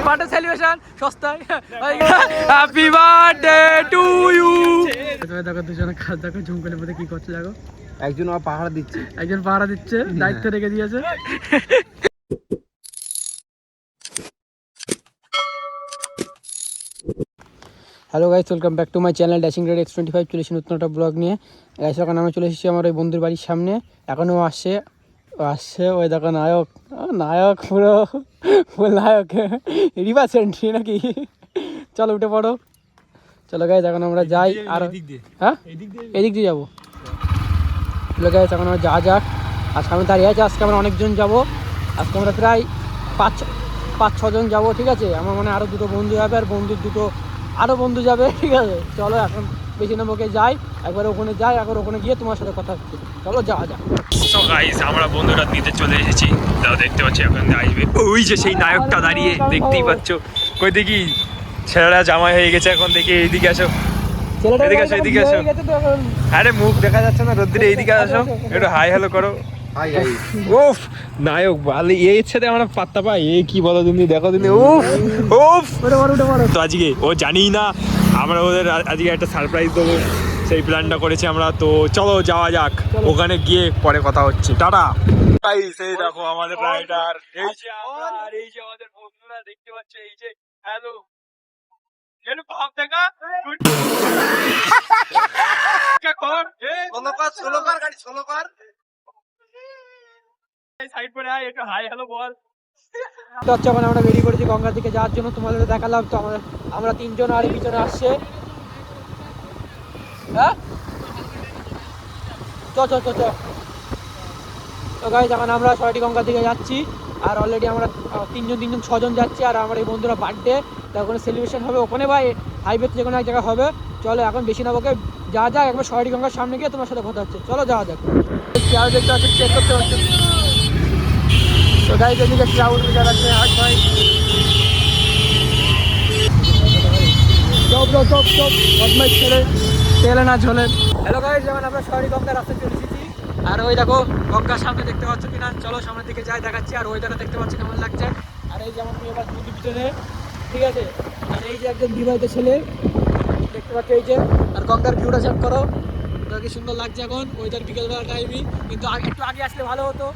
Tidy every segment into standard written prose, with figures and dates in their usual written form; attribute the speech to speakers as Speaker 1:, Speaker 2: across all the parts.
Speaker 1: Birthday celebration সস্তায়। Happy birthday to you. দেখো দুজনে কাজ দেখো ঝুমকলের মধ্যে কি করছে দেখো।
Speaker 2: একজন পাহাড় দিচ্ছে,
Speaker 1: একজন পাহারা দিচ্ছে, দায়িত্ব রেখে দিয়েছে। Hello guys, welcome back to my channel dashing red X25। চলেছি নতুন একটা ব্লগ নিয়ে। গাইস এখন আমরা চলে এসেছি আমার ওই বন্ধুর বাড়ির সামনে। এখনও আসছে ওই দেখো নায়ক, নায়ক পুরো ফুল নায়ক, রিভার্স এন্ট্রি নাকি। চলো উঠে পড়ো, চলো গাইস এখন আমরা যাই। আর হ্যাঁ এদিক দিয়ে যাবো। চলো গাইস এখন আমরা যা যাক। আর সামনে দাঁড়িয়ে আছে, আজকে আমরা অনেকজন যাবো। আজকে আমরা প্রায় 5-6 জন যাবো, ঠিক আছে। আমার মানে আরও দুটো বন্ধু যাবে, আর বন্ধুর দুটো আরও বন্ধু যাবে, ঠিক আছে। চলো এখন বেশি নম্বরকে যাই, একবার ওখানে যাই, একবার ওখানে গিয়ে তোমার সাথে কথা হচ্ছে। চলো যাওয়া যাক।
Speaker 3: সো গাইস আমরা বন্ধুরা নিতে চলে এসেছি। তাও দেখতে পাচ্ছি এখন আসবে ওই যে সেই নায়কটা দাঁড়িয়ে, দেখতেই পাচ্ছ। কই দেখি ছেলেরা জামাই হয়ে গেছে এখন, দেখি এইদিকে আসো, এদিকে আসো, এদিকে আসো। আরে মুখ দেখা যাচ্ছে না রোদ্দুরে, এইদিকে আসো, একটু হাই হ্যালো করো। উফ নায়ক বালি এই ছেলে আমরা পাত্তা পাই, এই কি বলো তুমি, দেখো তুমি। উফ উফ তো আজকে ও জানিই না আমরা ওদের আজকে একটা সারপ্রাইজ দেবো, সেই প্ল্যানটা করেছি আমরা। তো চলো যাওয়া যাক, ওখানে গিয়ে পরে কথা হচ্ছে। টাটা। গাইস এই দেখো আমাদের রাইডার, এই যে আমরা, আর এই যে আমাদের বন্ধুরা দেখতে পাচ্ছ, এই যে হ্যালো কেন ভাব দেখা কর সোলোকার গাড়ি সোলোকার সাইড করে আয়, একটু হাই হ্যালো বল।
Speaker 1: যখন আমরা বেরিয়ে পড়েছি গঙ্গার দিকে যাওয়ার জন্য, তোমাদের দেখালাম তো আমরা 3 জন আর পিছনে আসছে। হ্যাঁ চ তো গাইস এখন আমরা সরাটি গঙ্গার দিকে যাচ্ছি। আর অলরেডি আমরা 3 জন 6 জন যাচ্ছি। আর আমার এই বন্ধুরা বার্থডে, তো ওখানে সেলিব্রেশন হবে ওখানে, বা হাইওয়েতে যে কোনো এক জায়গায় হবে। চলো এখন বেশি না বকে যা যাক, একবার সরাটি গঙ্গার সামনে গিয়ে তোমার সাথে কথা হচ্ছে। চলো যাওয়া যাক। আর দেখতে হচ্ছে, চেক করতে হচ্ছে। তো গাইস এদিকে ক্রাউড বেজার আছে। আজ ভাই চপ বদমাইশ ছেলে, তেলে না ঝোলে। হ্যালো গাইস, যেমন আমরা সরাটি গঙ্গার রাস্তায় চলে এসেছি। আর ওই দেখো গঙ্গার সামনে দেখতে পাচ্ছ কিনা, চলো সামনের দিকে যাই, দেখাচ্ছি। আর ওইটাকে দেখতে পাচ্ছ কেমন লাগছে। আর এই যেমন তুমি এবার দুটি পিছনে, ঠিক আছে। আর এই যে একজন বিবাহিত ছেলে দেখতে পাচ্ছ, এই যে। আর গঙ্গার ভিউটা চেক করো, ওটা কি সুন্দর লাগছে এখন। ওইটার বিকেলবেলা টাইমই, কিন্তু একটু আগে আসলে ভালো হতো।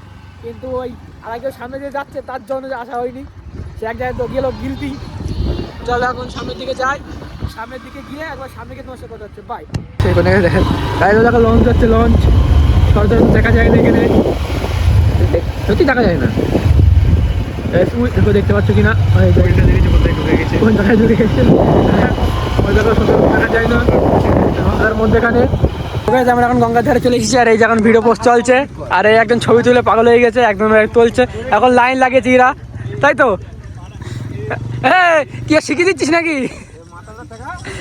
Speaker 1: কিন্তু ওই আর একজন সামনে যে যাচ্ছে তার জন্য আসা হয়নি, সে এক জায়গায় তো গেল গিলতি। চলো এখন সামনের দিকে যাই, সামনের দিকে গিয়ে একবার সামনে গিয়ে তোমার সাথে কথা হচ্ছে। বাই। সেখানে দেখেন গাড়িতে দেখো লঞ্চ যাচ্ছে, লঞ্চ সরকার দেখা যায় না এখানে, সত্যি দেখা যায় না। দেখতে পাচ্ছ কিনা, কোন জায়গায় ঢুকে গেছে, ওই জায়গা দেখা যায় না গঙ্গার মধ্যেখানে। আমরা এখন গঙ্গার ধারে চলে এসেছি। আর এই যে এখন ভিডিও পোস্ট চলছে। আর এই একজন ছবি তুলে পাগল হয়ে গেছে, একদম তুলছে। এখন লাইন লাগিয়েছে এরা, তাই তো। হ্যাঁ কি শিখিয়ে দিচ্ছিস নাকি?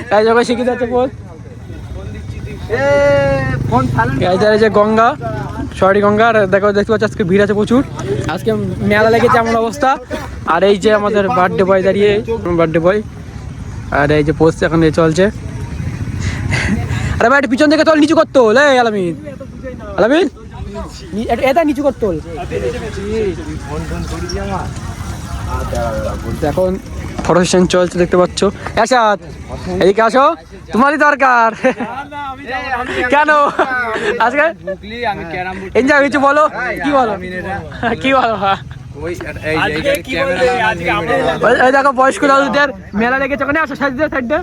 Speaker 1: তাই যখন শিখিয়ে যাচ্ছে পোস্ট। যে গঙ্গা, সরি গঙ্গা। আর দেখো দেখতে পাচ্ছি আজকে ভিড় আছে প্রচুর, আজকে মেলা লেগেছে এমন অবস্থা। আর এই যে আমাদের বার্থডে বয় দাঁড়িয়ে, বার্থডে বয়। আর এই যে পোস্ট এখন চলছে। আরে ভাই একটু পিছন থেকে তোল, নিচু করতো আলামিন, আলামিন এটা নিচু করতো। এখন ফটো সেশন চলছে দেখতে পাচ্ছ। আসাদ এদিকে আসো, তোমারই দরকার। কেন আজকে এনজয় কিছু বলো, কি বলো, কি বলো? ওই দেখো বয়স্ক দাদুদের মেলা লেগেছে ওখানে। আসো সাইড দিয়ে, সাইড দিয়ে।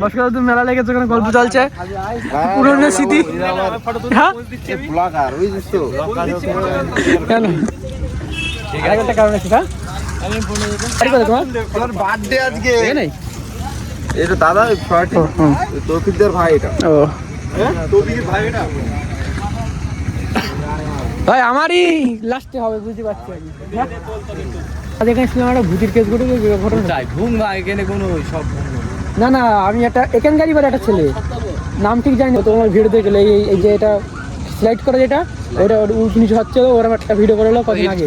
Speaker 1: বয়স্ক দাদুদের মেলা লেগেছে ওখানে, গল্প চলছে, পুরনো স্মৃতি। হ্যাঁ কেন একটা কারণ আছে।
Speaker 2: তোমার বার্থডে আজকে নেই, এটা দাদা তৌফিকদের ভাই, এটা
Speaker 1: ও
Speaker 2: তৌফিকের ভাই, এটা
Speaker 1: ভাই আমারই লাস্টে হবে, বুঝতে পারছি। এখানে শুনলাম একটা ভূতির কেস ঘটেছে, ঘটনা চাই ঘুম না এখানে কোনো সব না না। আমি একটা এখানকারই বাড়ি একটা ছেলে, নাম ঠিক জানি না। তোমার ভিডিও দেখলে এই যে এটা স্লাইড করে, যেটা ওটা উঁচু নিচু হচ্ছে, ওরা একটা ভিডিও করে কদিন আগে।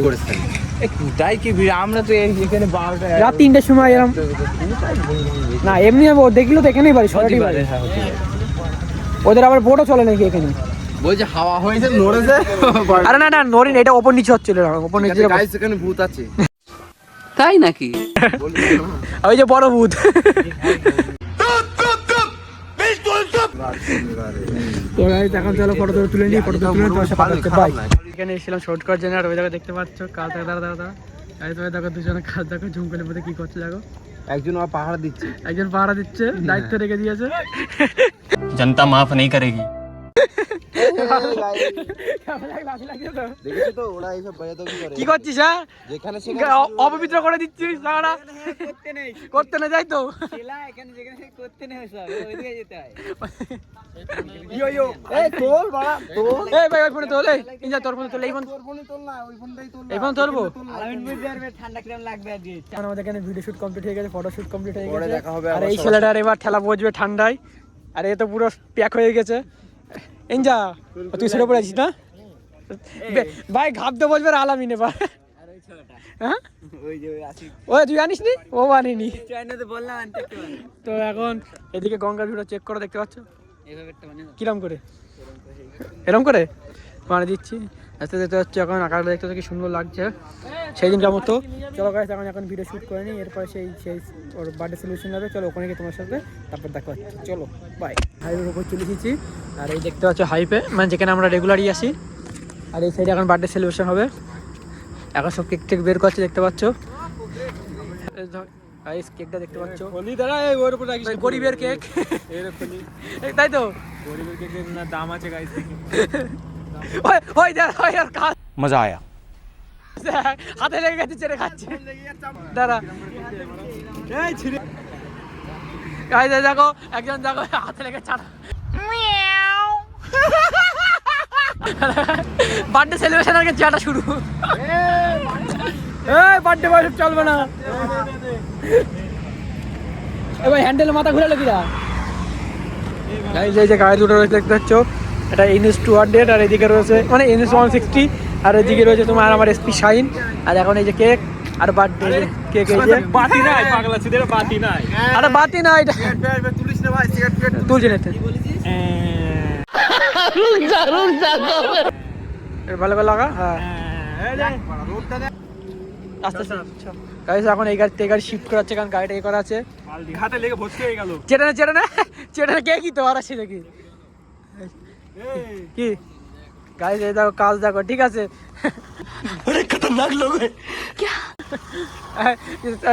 Speaker 2: তাই কি আমরা তো এখানে
Speaker 1: রাত 3টার সময় এরকম না, এমনি দেখলো তো এখানেই বাড়ি, সরাটি বাড়ি। ওদের আবার বোটও চলে নাকি এখানে,
Speaker 2: বলছে হাওয়া হয়েছে নড়েছে।
Speaker 1: আরে না না নড়েনি, এটা ওপর নিচে হচ্ছিল, ওপর নিচে।
Speaker 2: গাইস এখানে ভূত আছে।
Speaker 4: তাই নাকি?
Speaker 1: ওই যে বড় ভূত। তো গাইস এখন চলো ফটো তুলে নিই, ফটো তুলে তোমার সাথে কথা হচ্ছে। বাই। এখানে এসেছিলাম শর্ট করার জন্য, আর ওই জায়গা দেখতে পাচ্ছ কাজ দাঁড়া গাইস, ওই দেখো দুজনে কাজ দেখো ঝুমকলের মধ্যে কি করছে দেখো।
Speaker 2: একজন পাহাড় দিচ্ছে,
Speaker 1: একজন পাহারা দিচ্ছে, দায়িত্ব রেখে দিয়েছে।
Speaker 5: जनता माफ नहीं करेगी।
Speaker 2: দেখেছো তো ওরা এইসব বেয়াদবি করে।
Speaker 1: কি করছিস হ্যাঁ?
Speaker 2: যেখানে
Speaker 1: অপবিত্র করে দিচ্ছিস সারা। করতে না যাই তো।
Speaker 2: এই তোল বাড়া তোল।
Speaker 1: এই ভাই ওই ফোনে তোল, এই ইঞ্জা তোর ফোনে তোল, এই ফোন
Speaker 2: তোর ফোনে তোল না, ওই ফোনটাই তোল।
Speaker 1: এই ফোন তুলবো।
Speaker 4: ঠান্ডা কিরম লাগবে আজকে?
Speaker 1: আমাদের এখানে ভিডিও শুট কমপ্লিট হয়ে গেছে, ফটো শুট কমপ্লিট হয়ে
Speaker 2: পরে
Speaker 1: গেছে।
Speaker 2: দেখা হবে
Speaker 1: আর
Speaker 2: আবার
Speaker 1: এই ছেলেটার এবার ঠেলা বসবে ঠান্ডায়, আর এ তো পুরো প্যাক হয়ে গেছে। ইঞ্জা তুই ছেড়ে পড়ে আছিস না ভাই? ঘাবতে বসবে আর আলামিন এবার। হ্যাঁ
Speaker 4: ওই যে আসি
Speaker 1: ওই তুই আনিস নি? ও আনিনি
Speaker 4: চাইনাতে বললাম আনতে একটু
Speaker 1: তো। এখন এদিকে গঙ্গার ভিডিও চেক করে দেখতে পাচ্ছ
Speaker 4: এইভাবে একটা মানে
Speaker 1: কিরম করে, এরম করে মানে দিচ্ছি। আস্তে দেখতে পাচ্ছি এখন আকাশটা দেখতে কি সুন্দর লাগছে সেই দিনকার মতো। চলো গাইস এখন ভিডিও শুট করে নিই, এরপরে সেই ওর বার্থডে সেলিব্রেশন হবে। চলো ওখানে গিয়ে তোমার সাথে তারপর দেখা হচ্ছে। চলো বাই। হাইওয়ের উপর চলে এসেছি, আর এই দেখতে পাচ্ছ হাইপে, মানে যেখানে আমরা রেগুলারই আসি। আর এই সাইডে এখন বার্থডে সেলিব্রেশন হবে। এখন সব কেক টেক বের করছে দেখতে পাচ্ছ। গাইস কেকটা দেখতে পাচ্ছ, গরিবের কেক, তাই তো?
Speaker 3: গরিবের কেকের না দাম আছে গাইস।
Speaker 1: ওই দেখ ওই আর কাজ
Speaker 5: मजा आया।
Speaker 1: হাতে লেগে গেছে, ছেড়ে খাচ্ছে দাঁড়া। গাইস দেখো একজন দেখো হাতে লেগে ছাড়া। বার্থডে সেলিব্রেশন আগে চাটা শুরু। এই বার্থডে বয় চলবে না। এ ভাই হ্যান্ডেল মাথা ঘুরে লগিরা। গাইস এই যে গাড়ি দুটো রয়েছে দেখতে পাচ্ছ, এটা NS 200 আর এদিকে রয়েছে মানে NS 160, আর এদিকে রয়েছে তোমার আমার SP শাইন। আর এখন এই যে কেক আর বার্থডে কেক, এই যে
Speaker 3: বাতি নাই পাগলা ছিদের বাতি নাই।
Speaker 1: আরে বাতি না, এটা
Speaker 2: তুলিস না ভাই, সিগারেট
Speaker 1: তুলছি না। ভালো করে লাগা। হ্যাঁ আস্তে আস্তে। গাইস এখন এই গাড়ি শিফট করা হচ্ছে, কারণ গাড়িটা এই করা আছে।
Speaker 3: হাতে লেগে ভর্তি হয়ে গেল।
Speaker 1: চেটা না কে কি তো আর আছে নাকি কি? গাইস এই দেখো কাজ দেখো, ঠিক আছে? আরে খতরনাক লোক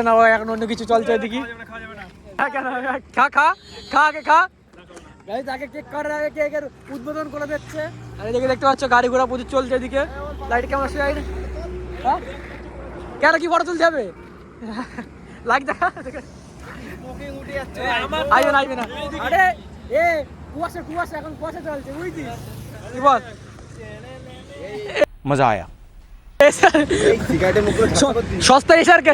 Speaker 1: না ভাই, এখন অন্য কিছু চলছে এদিকে। কেন খা খা খা আগে খা। গাইস আগে কেক করার আগে কেকের উদ্বোধন করে দিচ্ছে। আর এদিকে দেখতে পাচ্ছ গাড়ি ঘোড়া প্রচুর চলছে এদিকে। লাইট কেমন আসছে? হ্যাঁ কেন কি ফটো তুলতে হবে? লাইট দেখা আইবে না। আরে এ কুয়াশা এখন কুয়াশা চলছে বুঝছিস? কি বল?
Speaker 5: मजा आया।
Speaker 2: সিগারেটের মুখে
Speaker 1: সস্তা এসারকে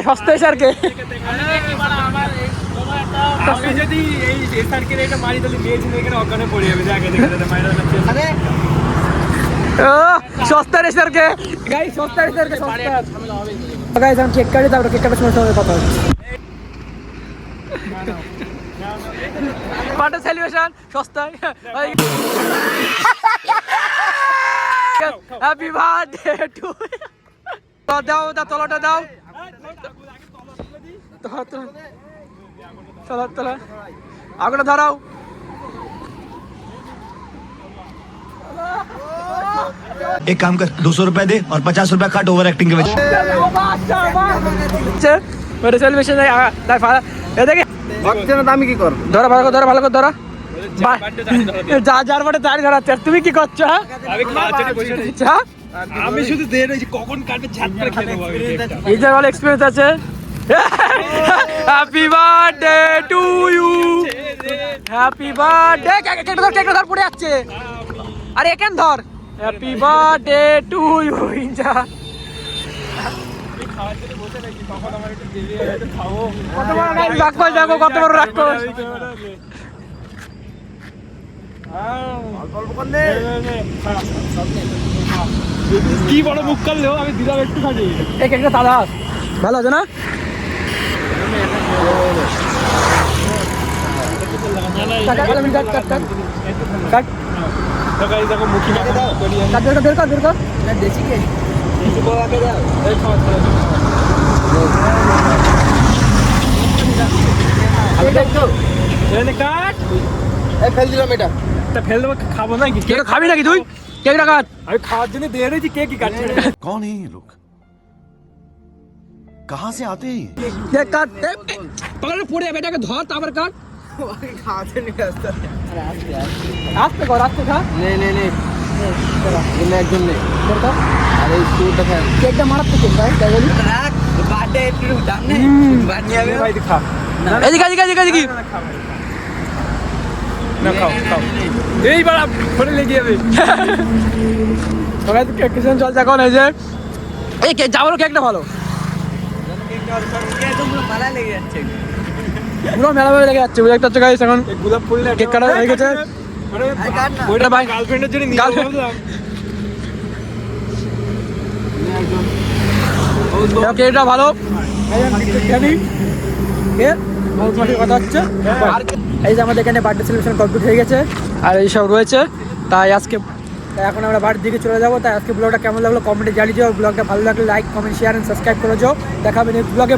Speaker 3: আমি যদি এই এসআরকে এটা মারি তাহলে মেয়ে ছিল এখানে অজ্ঞানে পড়ে যাবে। যে আগে দেখে মাইরা
Speaker 2: আরে
Speaker 1: সস্তা এসারকে গাইস, সস্তা এসারকে সস্তা। গাইস আমি কেক কাটি, তারপর কেক কাটার সময় তোমাদের কথা হচ্ছে। বার্থডে সেলিব্রেশন সস্তায়। Happy birthday two. দাও তলাটা দাও, তোলা আগুনটা ধরাও।
Speaker 6: एक काम कर 200 रुपए दे और 50 रुपए काट ओवर एक्टिंग के वजह
Speaker 1: বার্থডে সেলিব্রেশন দেখে
Speaker 2: ভাবছে না আমি কি করব?
Speaker 1: ধরা ভালো করে ধরা। যা যার বাটে তারই ধরাচ্ছে। আর তুমি কি করছো? হ্যাঁ
Speaker 3: আমি খাওয়াতে বসে আছি। আমি শুধু দেখ রয়েছি কখন কাটবে, ঝাট করে খেয়ে নেবো আমি কেকটা।
Speaker 1: এই যে ভালো এক্সপেরিয়েন্স আছে। Happy birthday to you, happy birthday. কেকটা ধর পড়ে যাচ্ছে। আরে এখান ধর। হ্যাপি বার্থডে টু ইউ ইঞ্জা। কত বড় রাক্ষস দেখো, কত বড় রাক্ষস।
Speaker 3: কি বড় মুখ করলেও আমি দিলাম একটু খালি।
Speaker 1: এই কেকটা দাদা ভালো আছে না? কাট
Speaker 3: তো গাইস দেখো মুখি না দাও করিয়া
Speaker 1: বের কর।
Speaker 4: দেশি কে
Speaker 3: কিছু আগে দাও। এই খাওয়া
Speaker 1: কাট
Speaker 2: এই ফেল দিলাম এটা।
Speaker 1: তা ফেল দেবো, খাবো নাকি?
Speaker 3: কেক খাবি নাকি তুই? কেকটা কাট।
Speaker 1: আমি খাওয়ার জন্য দিয়ে রয়েছি, কে কি কাটছে?
Speaker 6: कौन है ये लोग कहाँ से आते हैं ये?
Speaker 3: Cake cut. পাগলে পড়ে যাবে, এটাকে ধর তারপর কাট।
Speaker 2: খাওয়াতে নিয়ে আসতে হবে।
Speaker 1: আস্তে কর, আস্তে খা।
Speaker 2: নে নে নে এনে একজন নে। আর এই স্কুলটা খা।
Speaker 1: কেকটা মারাত্মক কেক ভাই, তাই বলি।
Speaker 4: রাখ বার্থডে একটু দাম নেই বানিয়ে হবে
Speaker 1: ভাই তুই খা।
Speaker 3: এদিকে এদিকে এদিকে এদিকে।
Speaker 1: না খাও খাও। এই বাড়া ফোনে লেগে যাবে। সবাই তো কেক কিসেন চলছে এখন, এই যে
Speaker 3: এই কেক যাবো, কেকটা ভালো।
Speaker 4: একদম পুরো মালা লেগে যাচ্ছে
Speaker 3: পুরো মেলা মেলা লেগে যাচ্ছে, বুঝতে পারছো গাইস? এখন
Speaker 1: গোলাপ ফুল
Speaker 3: কেক কাটা হয়ে গেছে।
Speaker 4: আর কাট না
Speaker 3: ওইটা ভাই
Speaker 1: গার্লফ্রেন্ডের জন্য নিয়ে
Speaker 3: Girlfriend-
Speaker 1: ভাবলাম।
Speaker 3: কেকটা ভালো।
Speaker 1: কথা হচ্ছে এই যে আমাদের এখানে বার্থডে সেলিব্রেশন কমপ্লিট হয়ে গেছে
Speaker 3: আর এইসব রয়েছে, তাই আজকে
Speaker 1: তাই এখন আমরা বাড়ির দিকে চলে যাবো। তাই আজকে ব্লগটা কেমন লাগলো কমেন্টে জানিয়ে দিও। ব্লগটা ভালো লাগলে like comment share and subscribe করে যাও। দেখাবেন এই ব্লগে।